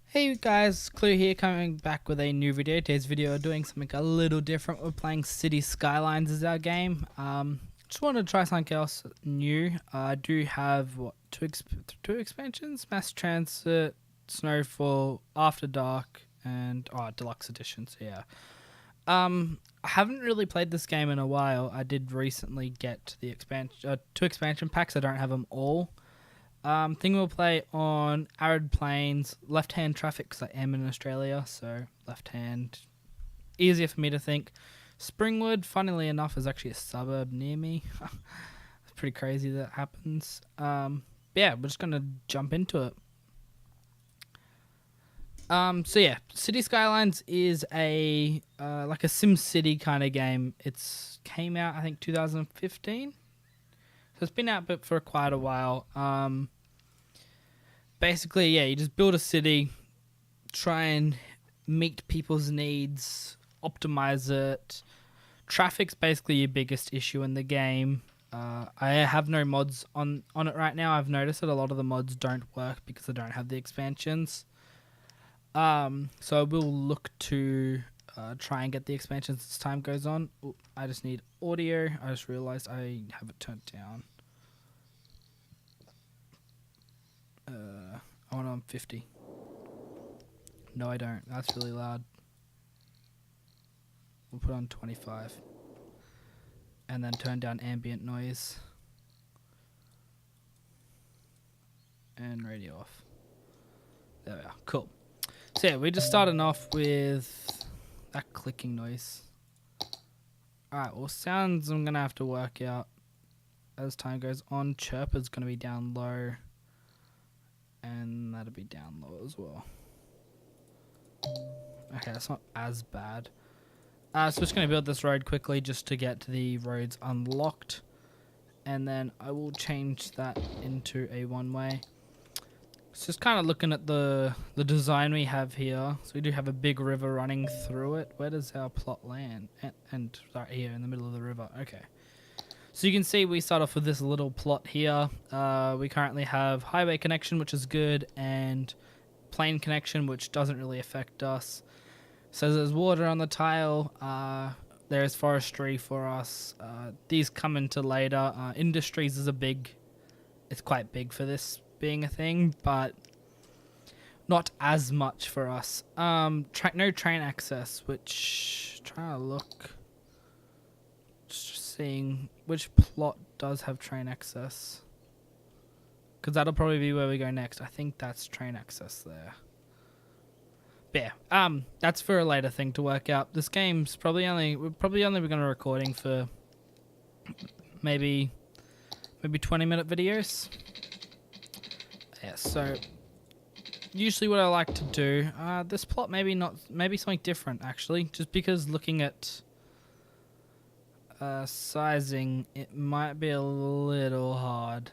Hey guys, Clue here, coming back with a new video. Today's video we're doing something a little different. We're playing City Skylines as our game. Just wanted to try something else new. I do have two expansions: Mass Transit, Snowfall, After Dark, and Deluxe Edition. So yeah. I haven't really played this game in a while. I did recently get the two expansion packs. I don't have them all. Think we'll play on arid plains, left-hand traffic because I am in Australia, so left-hand, easier for me to think. Springwood, funnily enough, is actually a suburb near me. It's pretty crazy that happens. But yeah, we're just gonna jump into it. So yeah, City Skylines is a like a Sim City kind of game. It's came out I think 2015, so it's been out for quite a while. Basically, yeah, you just build a city, try and meet people's needs, optimize it. Traffic's basically your biggest issue in the game. I have no mods on it right now. I've noticed that a lot of the mods don't work because I don't have the expansions. So I will look to try and get the expansions as time goes on. Ooh, I just need audio. I just realized I have it turned down. I want on 50. No, I don't. That's really loud. We'll put on 25. And then turn down ambient noise. And radio off. There we are. Cool. So yeah, we're just starting off with that clicking noise. Alright, well, sounds I'm going to have to work out as time goes on. Chirper's going to be down low. And that'll be down low as well. Okay, that's not as bad. So we're just going to build this road quickly just to get the roads unlocked. And then I will change that into a one-way. So just kind of looking at the design we have here. So we do have a big river running through it. Where does our plot land? And right here in the middle of the river. Okay. So you can see we start off with this little plot here. We currently have highway connection, which is good, and plane connection, which doesn't really affect us. So there's water on the tile. There's forestry for us. These come into later. Industries is it's quite big for this being a thing, but not as much for us. No train access, which trying to look. Just seeing which plot does have train access, because that'll probably be where we go next. I think that's train access there. But yeah, that's for a later thing to work out. This game's we're probably only going to recording for maybe 20-minute videos. Yeah, so usually what I like to do, this plot maybe something different actually, just because looking at sizing, it might be a little hard.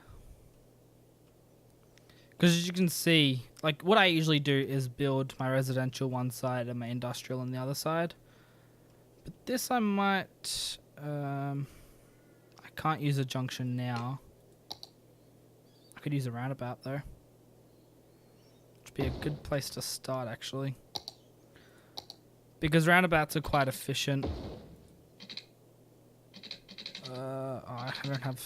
Because as you can see, like what I usually do is build my residential one side and my industrial on the other side. But this I might, I can't use a junction now. I could use a roundabout though. Which would be a good place to start actually. Because roundabouts are quite efficient. I don't have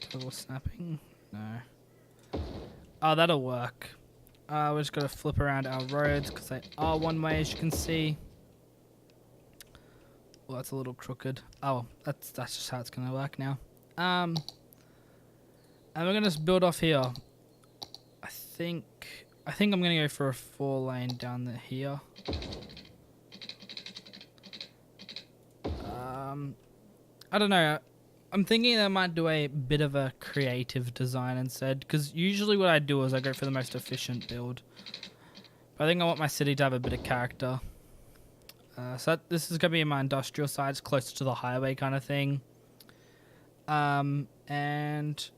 total snapping. No. Oh, that'll work. We're just gonna flip around our roads because they are one way, as you can see. Well, that's a little crooked. Oh, that's just how it's gonna work now. And we're gonna just build off here. I think I'm gonna go for a 4-lane down here. I don't know. I'm thinking I might do a bit of a creative design instead, because usually what I do is I go for the most efficient build. But I think I want my city to have a bit of character. So this is going to be in my industrial side. It's closer to the highway kind of thing. And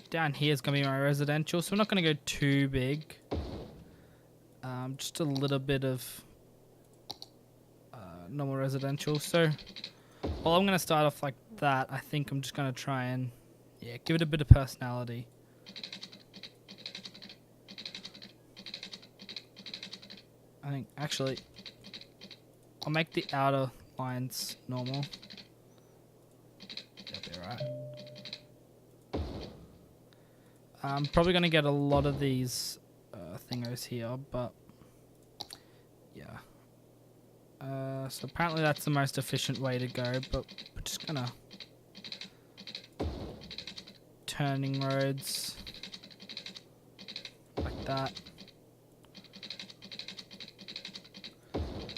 down here is going to be my residential. So we're not going to go too big. Just a little bit of normal residential. So well, I'm going to start off like that. I think I'm just going to try and give it a bit of personality. I think, actually, I'll make the outer lines normal. That'll be alright. I'm probably going to get a lot of these thingos here, but yeah. So apparently that's the most efficient way to go, but we're just going to turning roads like that.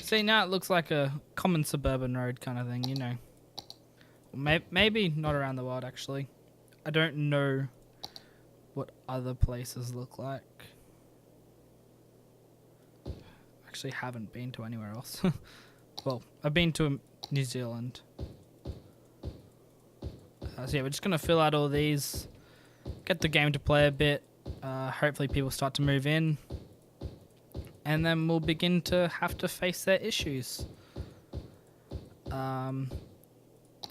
See, now it looks like a common suburban road kind of thing, you know. Maybe not around the world, actually. I don't know what other places look like. Actually haven't been to anywhere else. Well, I've been to New Zealand. So yeah, we're just going to fill out all these, get the game to play a bit. Hopefully people start to move in. And then we'll begin to have to face their issues. So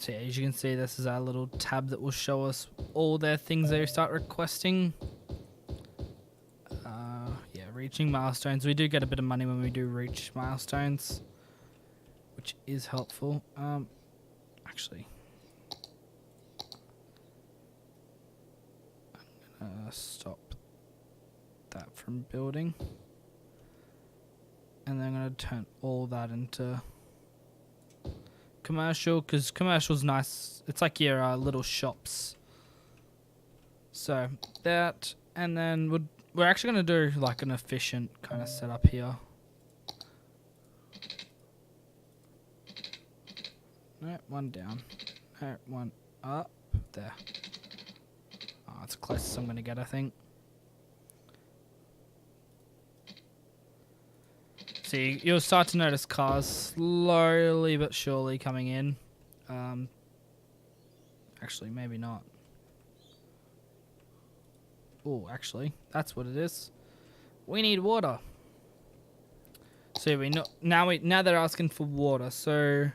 yeah, as you can see, this is our little tab that will show us all their things they start requesting. Yeah, reaching milestones. We do get a bit of money when we do reach milestones, which is helpful. Actually, I'm gonna stop that from building. And then I'm going to turn all that into commercial, because commercial's nice. It's like your little shops. So that, and then we're actually going to do like an efficient kind of setup here. No, one down. No, one up. There. Oh, that's the closest I'm going to get, I think. So you'll start to notice cars slowly but surely coming in. Actually, maybe not. Oh, actually, that's what it is. We need water. So we know now they're asking for water. So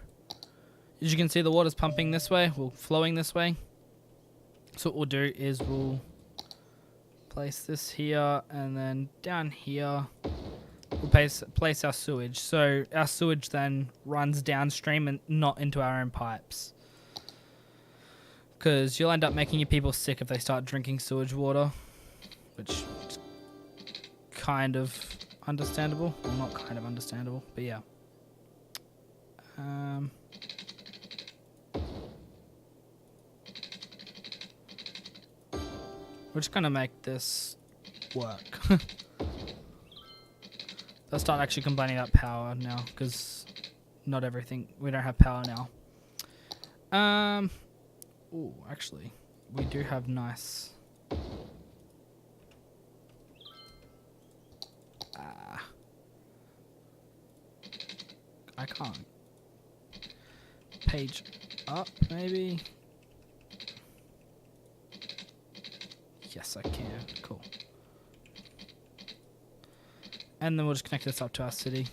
as you can see, the water's pumping this way, well, flowing this way. So what we'll do is we'll place this here, and then down here we'll place our sewage. So our sewage then runs downstream and not into our own pipes. Because you'll end up making your people sick if they start drinking sewage water. Which is kind of understandable. Well, not kind of understandable, but yeah. We're just going to make this work. They'll start actually complaining about power now, because not everything, we don't have power now. Oh, actually, we do have nice. I can't. Page up, maybe. Yes, I can. Cool. And then we'll just connect this up to our city.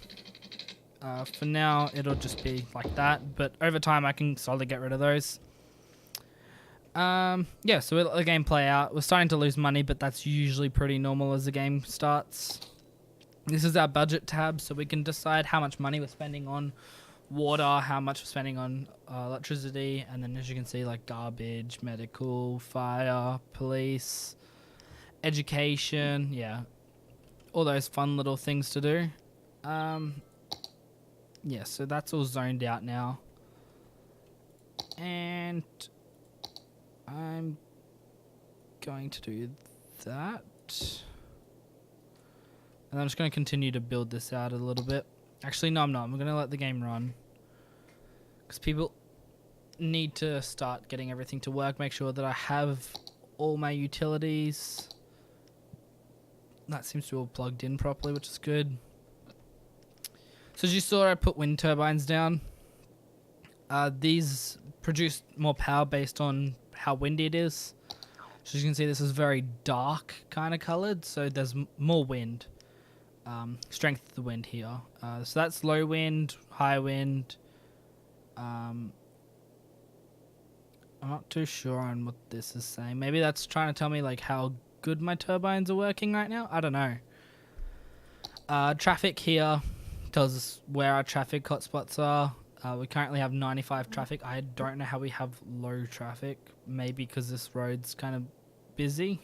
For now, it'll just be like that, but over time I can slowly get rid of those. Yeah, so we'll let the game play out. We're starting to lose money, but that's usually pretty normal as the game starts. This is our budget tab, so we can decide how much money we're spending on water, how much we're spending on electricity, and then as you can see, like garbage, medical, fire, police, education, yeah. All those fun little things to do. Yeah, so that's all zoned out now. And I'm going to do that. And I'm just going to continue to build this out a little bit. Actually, no, I'm not. I'm going to let the game run. Because people need to start getting everything to work. Make sure that I have all my utilities. That seems to be all plugged in properly, which is good. So as you saw, I put wind turbines down. These produce more power based on how windy it is. So as you can see, this is very dark kind of colored, so there's more wind. Strength of the wind here. So that's low wind, high wind. I'm not too sure on what this is saying. Maybe that's trying to tell me like how good my turbines are working right now. I don't know. Traffic here. tells us where our traffic hotspots are. We currently have 95 traffic. I don't know how we have low traffic. Maybe because this road's kind of busy.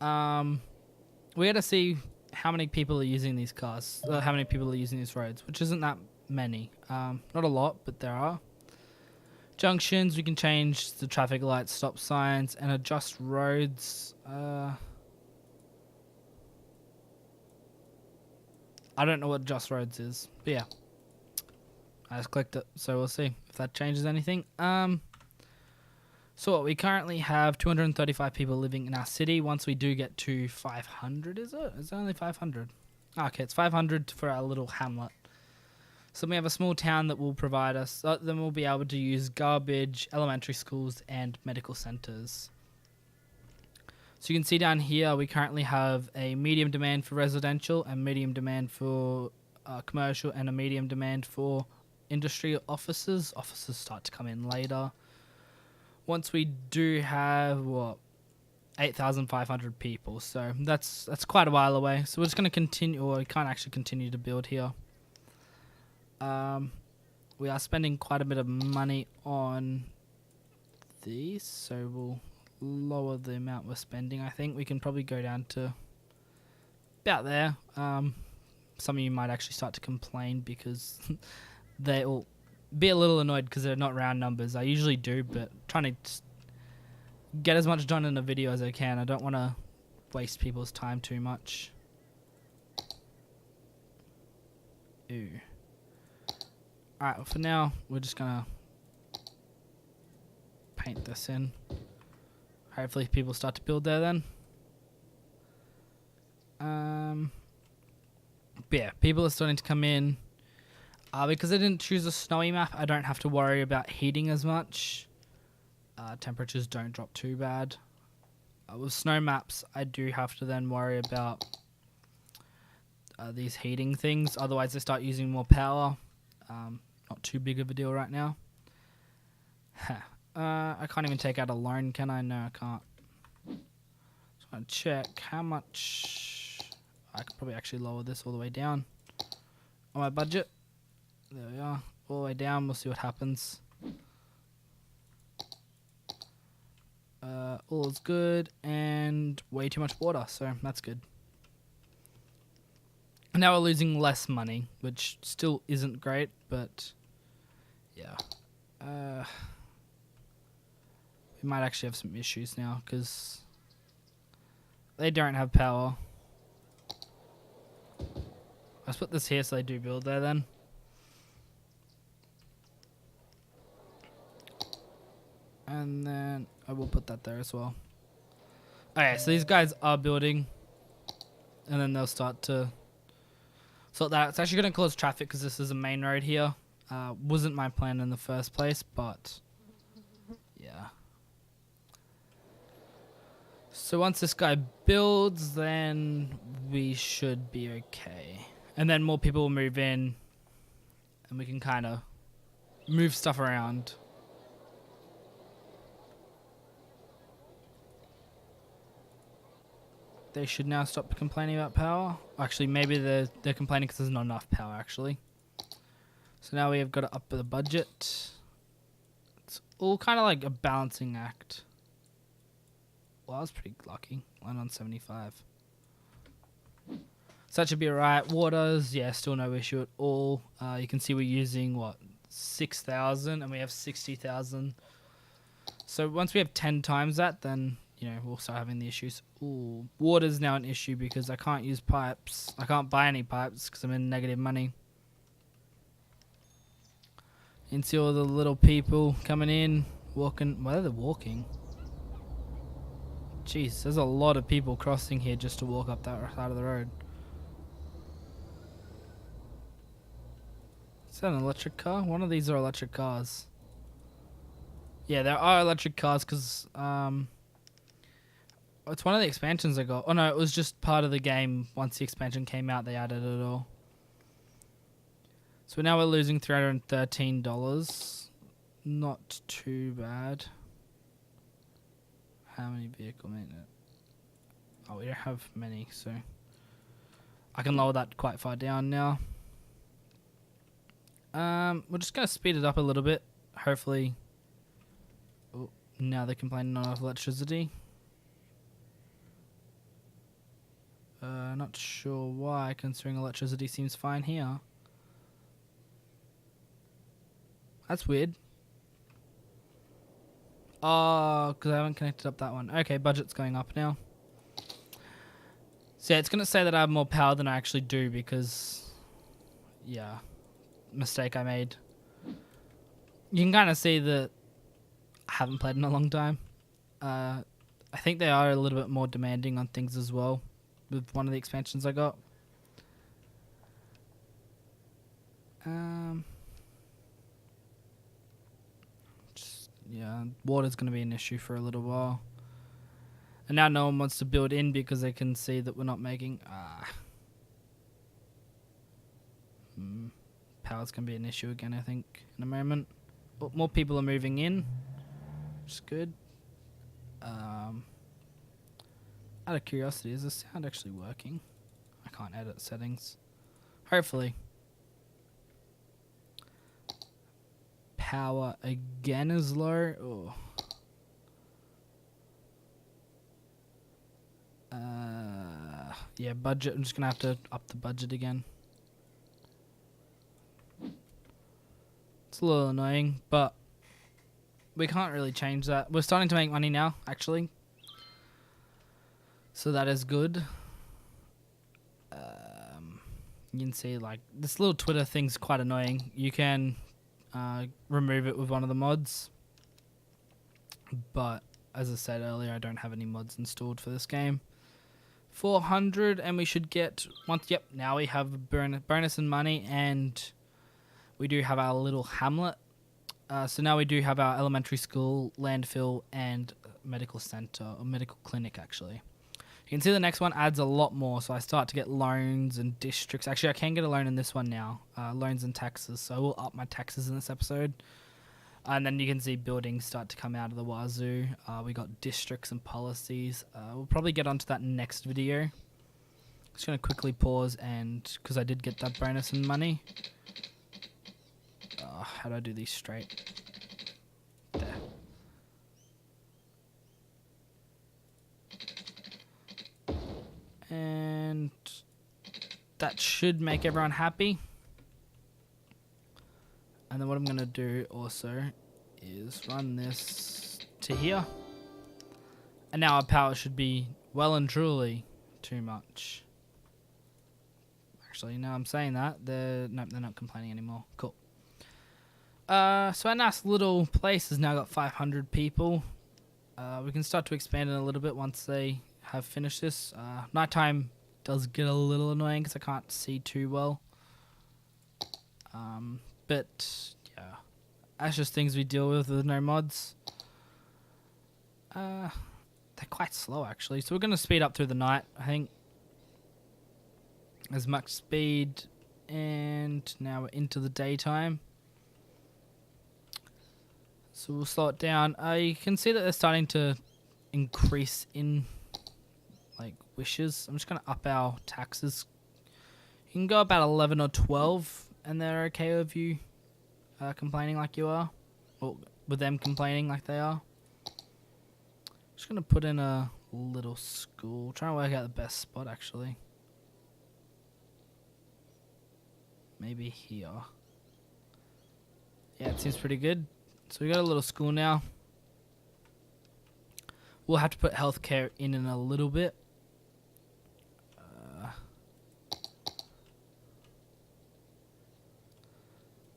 We got to see how many people are using these cars. How many people are using these roads, which isn't that many. Not a lot, but there are. Junctions, we can change the traffic lights, stop signs, and adjust roads. I don't know what adjust roads is, but yeah. I just clicked it, so we'll see if that changes anything. So what, we currently have 235 people living in our city. Once we do get to 500, is it? Is it only 500? Okay, it's 500 for our little hamlet. So we have a small town that will provide us, then we'll be able to use garbage, elementary schools, and medical centres. So you can see down here, we currently have a medium demand for residential, a medium demand for commercial, and a medium demand for industry offices. Offices start to come in later. Once we do have, 8,500 people. So that's quite a while away. So we're just going to continue, or we can't actually continue to build here. We are spending quite a bit of money on these, so we'll lower the amount we're spending. I think we can probably go down to about there. Some of you might actually start to complain because they'll be a little annoyed because they're not round numbers. I usually do, but trying to get as much done in a video as I can. I don't want to waste people's time too much. Ooh. Alright, well for now, we're just gonna paint this in. Hopefully people start to build there then. But yeah, people are starting to come in. Because I didn't choose a snowy map, I don't have to worry about heating as much. Temperatures don't drop too bad. With snow maps, I do have to then worry about these heating things. Otherwise, they start using more power. Not too big of a deal right now. I can't even take out a loan, can I? No, I can't. Just want to check how much. I could probably actually lower this all the way down on my budget. There we are, all the way down. We'll see what happens. All is good, and way too much water, so that's good. Now we're losing less money, which still isn't great, but yeah. We might actually have some issues now, because they don't have power. Let's put this here so they do build there then. And then I will put that there as well. Okay, so these guys are building. And then they'll start to sort that out. It's actually going to cause traffic because this is a main road here. Wasn't my plan in the first place, but yeah. So once this guy builds, then we should be okay. And then more people will move in. And we can kind of move stuff around. They should now stop complaining about power. Actually, maybe they're complaining because there's not enough power, actually. So now we have got to up the budget. It's all kind of like a balancing act. Well, I was pretty lucky. 1 on 75. So that should be alright. Waters, yeah, still no issue at all. You can see we're using, 6,000 and we have 60,000. So once we have 10 times that, then we'll start having the issues. Ooh, water's now an issue because I can't use pipes. I can't buy any pipes because I'm in negative money. You can see all the little people coming in, walking. Why are they walking? Jeez, there's a lot of people crossing here just to walk up that side of the road. Is that an electric car? One of these are electric cars. Yeah, there are electric cars because it's one of the expansions I got. Oh no, it was just part of the game. Once the expansion came out, they added it all. So now we're losing $313. Not too bad. How many vehicle maintenance? Oh, we don't have many, so I can lower that quite far down now. We're just gonna speed it up a little bit. Hopefully, oh, now they're complaining not enough electricity. Not sure why, considering electricity seems fine here. That's weird. Oh, because I haven't connected up that one. Okay, budget's going up now. So yeah, it's going to say that I have more power than I actually do because, yeah, mistake I made. You can kind of see that I haven't played in a long time. I think they are a little bit more demanding on things as well with one of the expansions I got. Yeah, water's going to be an issue for a little while. And now no one wants to build in because they can see that we're not making... Power's going to be an issue again, I think, in a moment. But more people are moving in, which is good. Out of curiosity, is the sound actually working? I can't edit settings. Hopefully. Power again is low. Oh. Yeah, budget. I'm just gonna have to up the budget again. It's a little annoying, but we can't really change that. We're starting to make money now, actually. So that is good. You can see, like, this little Twitter thing's quite annoying. You can remove it with one of the mods. But, as I said earlier, I don't have any mods installed for this game. 400, and we should get... Yep, now we have a bonus in money, and we do have our little hamlet. So now we do have our elementary school, landfill, and medical center, or medical clinic, actually. You can see the next one adds a lot more, so I start to get loans and districts. Actually, I can get a loan in this one now, loans and taxes, so I will up my taxes in this episode. And then you can see buildings start to come out of the wazoo. We got districts and policies. We'll probably get onto that next video. Just going to quickly pause, and because I did get that bonus in money. How do I do these straight? There. And that should make everyone happy. And then what I'm going to do also is run this to here. And now our power should be well and truly too much. Actually, now I'm saying that, they're not complaining anymore. Cool. So our nice little place has now got 500 people. We can start to expand it a little bit once they have finished this. Nighttime does get a little annoying because I can't see too well. But yeah, that's just things we deal with no mods. They're quite slow actually, so we're going to speed up through the night, I think. As much speed, and now we're into the daytime. So we'll slow it down. You can see that they're starting to increase in like wishes. I'm just going to up our taxes. You can go about 11 or 12 and they're okay with you complaining like you are, or with them complaining like they are. Just going to put in a little school. Trying to work out the best spot actually. Maybe here. Yeah, it seems pretty good. So we got a little school now. We'll have to put healthcare in a little bit.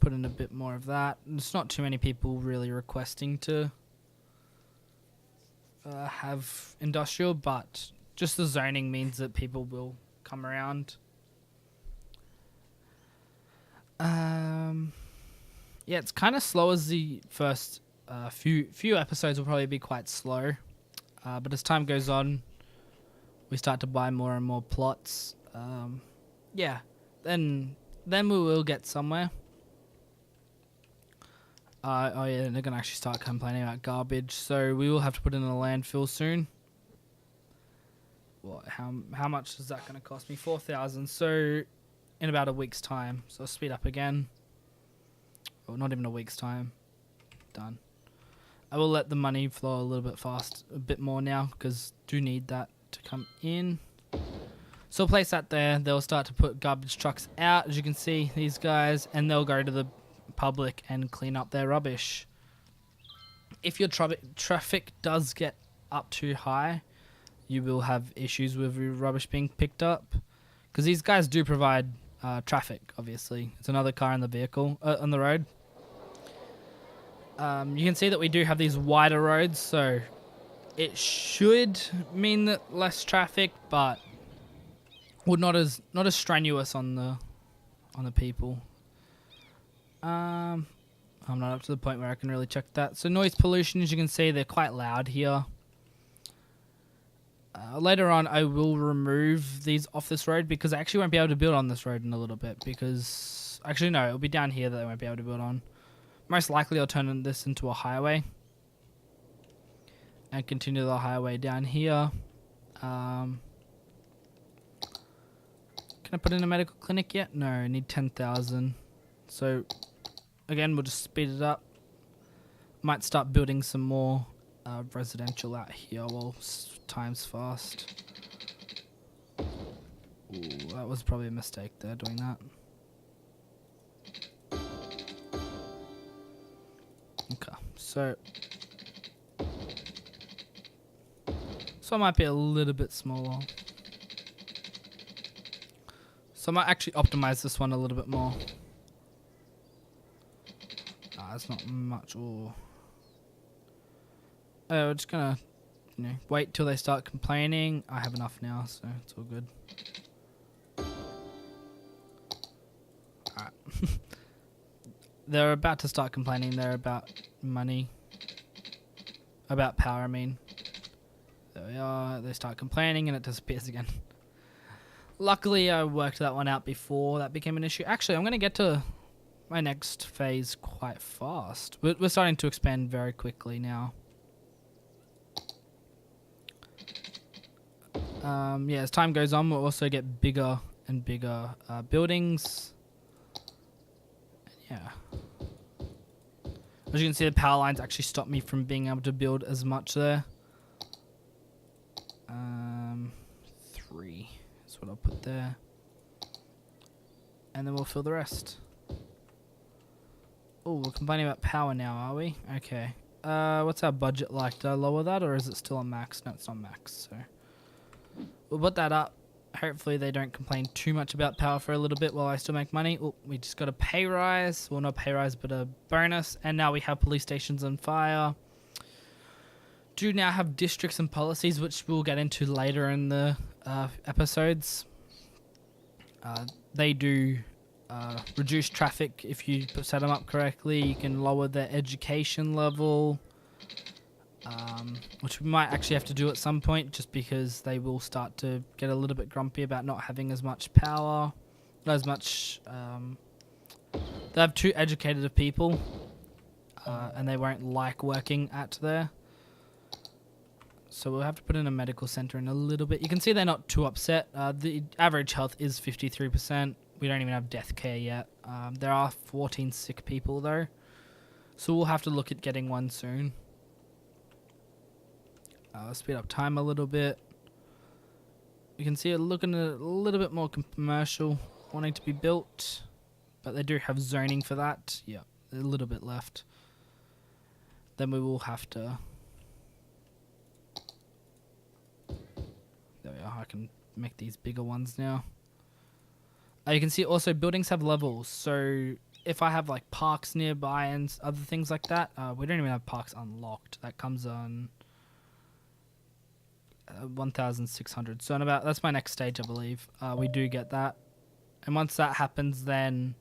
Put in a bit more of that. There's not too many people really requesting to have industrial, but just the zoning means that people will come around. Yeah, it's kind of slow as the first few episodes will probably be quite slow. But as time goes on, we start to buy more and more plots. Yeah, then we will get somewhere. Oh yeah, they're going to actually start complaining about garbage. So we will have to put in a landfill soon. What? How much is that going to cost me? 4,000. So in about a week's time. So I'll speed up again. Or not even a week's time. Done. I will let the money flow a little bit a bit more now, because do need that to come in. So I'll place that there. They'll start to put garbage trucks out, as you can see, these guys, and they'll go to the public and clean up their rubbish. If your traffic does get up too high, you will have issues with your rubbish being picked up, because these guys do provide traffic. Obviously, it's another car in the vehicle on the road. You can see that we do have these wider roads, so it should mean that less traffic, but not as strenuous on the people. I'm not up to the point where I can really check that. So noise pollution, as you can see, they're quite loud here. Later on, I will remove these off this road, because I actually won't be able to build on this road in a little bit, because... Actually, no, it'll be down here that I won't be able to build on. Most likely, I'll turn this into a highway. And continue the highway down here. Can I put in a medical clinic yet? No, I need 10,000. So, again, we'll just speed it up. Might start building some more residential out here while time's fast. Ooh, that was probably a mistake there, doing that. Okay, so I might be a little bit smaller. So I might actually optimize this one a little bit more. It's not much. Ooh. We're just gonna, wait till they start complaining. I have enough now, so it's all good. Alright. They're about to start complaining. They're about money. About power, I mean. There we are. They start complaining and it disappears again. Luckily, I worked that one out before that became an issue. Actually, I'm going to get to my next phase quite fast. We're starting to expand very quickly now. Yeah, as time goes on, we'll also get bigger and bigger buildings. Yeah. As you can see, the power lines actually stop me from being able to build as much there. 3 is what I'll put there. And then we'll fill the rest. Oh, we're complaining about power now, are we? Okay. What's our budget like? Did I lower that, or is it still on max? No, it's on max, so... We'll put that up. Hopefully they don't complain too much about power for a little bit while I still make money. Oh, we just got a pay rise. Well, not a pay rise, but a bonus. And now we have police stations on fire. Do now have districts and policies, which we'll get into later in the episodes. They do reduce traffic if you set them up correctly. You can lower their education level. Which we might actually have to do at some point, just because they will start to get a little bit grumpy about not having as much power, not as much. They have too educated of people, and they won't like working at there. So we'll have to put in a medical center in a little bit. You can see they're not too upset. The average health is 53%. We don't even have death care yet. There are 14 sick people though, so we'll have to look at getting one soon. Speed up time a little bit. You can see it looking a little bit more commercial, wanting to be built, but they do have zoning for that. Yeah, a little bit left. Then we will have to... There we are. I can make these bigger ones now. You can see also buildings have levels, so if I have like parks nearby and other things like that, we don't even have parks unlocked. That comes on 1,600. So in about, that's my next stage, I believe. We do get that, and once that happens, then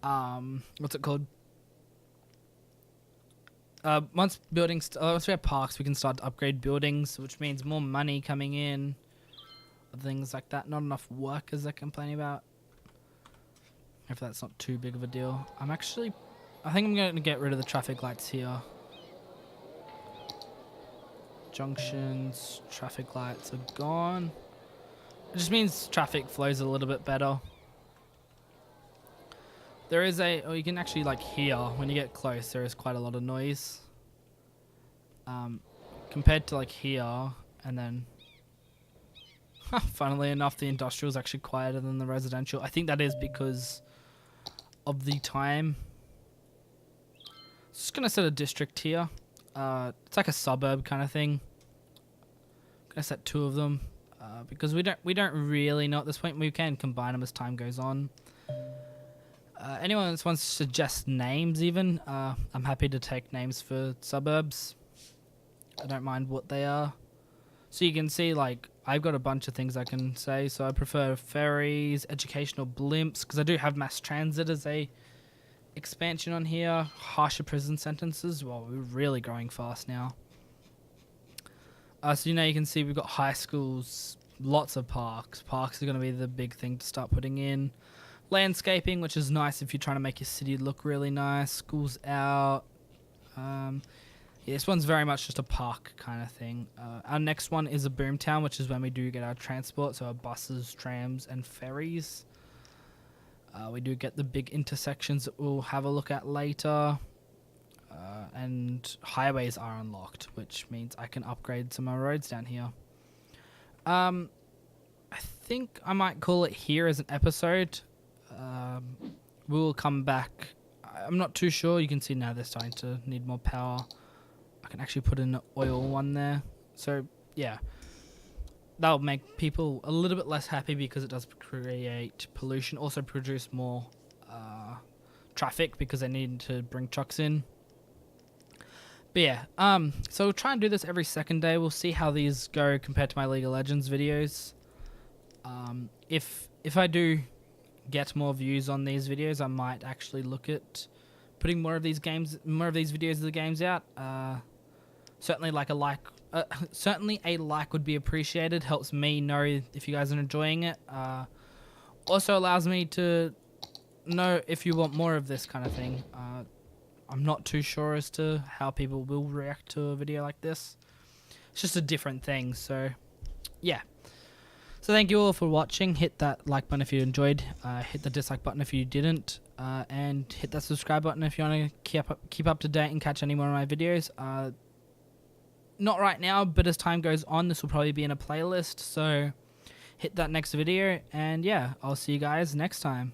what's it called? Once we have parks, we can start to upgrade buildings, which means more money coming in. Things like that. Not enough workers they're complaining about. If that's not too big of a deal. I think I'm going to get rid of the traffic lights here. Junctions, traffic lights are gone. It just means traffic flows a little bit better. There is or you can actually like hear when you get close. There is quite a lot of noise. Compared to like here, and then, funnily enough, the industrial is actually quieter than the residential. I think that is because of the time. Just gonna set a district here. It's like a suburb kind of thing. Gonna set 2 of them because we don't really know at this point. We can combine them as time goes on. Anyone that wants to suggest names, even I'm happy to take names for suburbs. I don't mind what they are. So you can see, like, I've got a bunch of things I can say. So I prefer ferries, educational blimps, because I do have mass transit as a expansion on here. Harsher prison sentences. Well, we're really growing fast now. So you can see we've got high schools, lots of parks. Parks are going to be the big thing to start putting in. Landscaping, which is nice if you're trying to make your city look really nice. Schools out. Yeah, this one's very much just a park kind of thing. Our next one is a boomtown, which is when we do get our transport, so our buses, trams, and ferries. We do get the big intersections that we'll have a look at later. And highways are unlocked, which means I can upgrade some of our roads down here. I think I might call it here as an episode. We'll come back. I'm not too sure. You can see now they're starting to need more power. I can actually put in an oil one there. So, yeah. That'll make people a little bit less happy because it does create pollution. Also produce more traffic because they need to bring trucks in. But yeah, so we'll try and do this every second day. We'll see how these go compared to my League of Legends videos. If I do get more views on these videos, I might actually look at putting more of these videos of the games out. Certainly a like would be appreciated. Helps me know if you guys are enjoying it. Also allows me to know if you want more of this kind of thing. I'm not too sure as to how people will react to a video like this. It's just a different thing, so yeah. So thank you all for watching. Hit that like button if you enjoyed. Hit the dislike button if you didn't. And hit that subscribe button if you want to keep up to date and catch any more of my videos. Not right now, but as time goes on, this will probably be in a playlist. So hit that next video. And yeah, I'll see you guys next time.